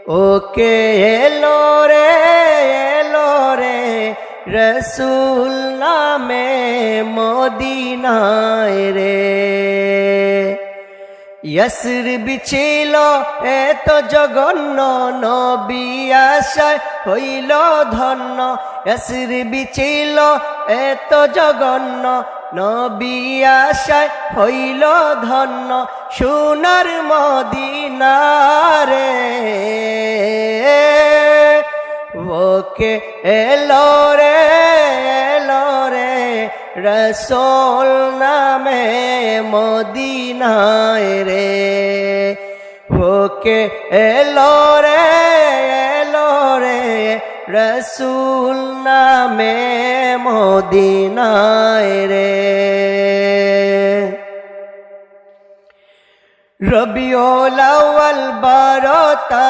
ওকে এলো রে রসুল নামে মদিনায় রে। ইয়াসরিব ছিল এত জঘন্য, নবী আশায় হইল ধন্য। ইয়াসরিব ছিল এত জঘন্য, নবী আশায় হইল ধন্য। সোনার মদিনা রে ওকে এলো রে রসুল নামে মদিনায় রে। ওকে এলো রে রসুল নামে মদিনায় রে। রবিউল আউয়াল 12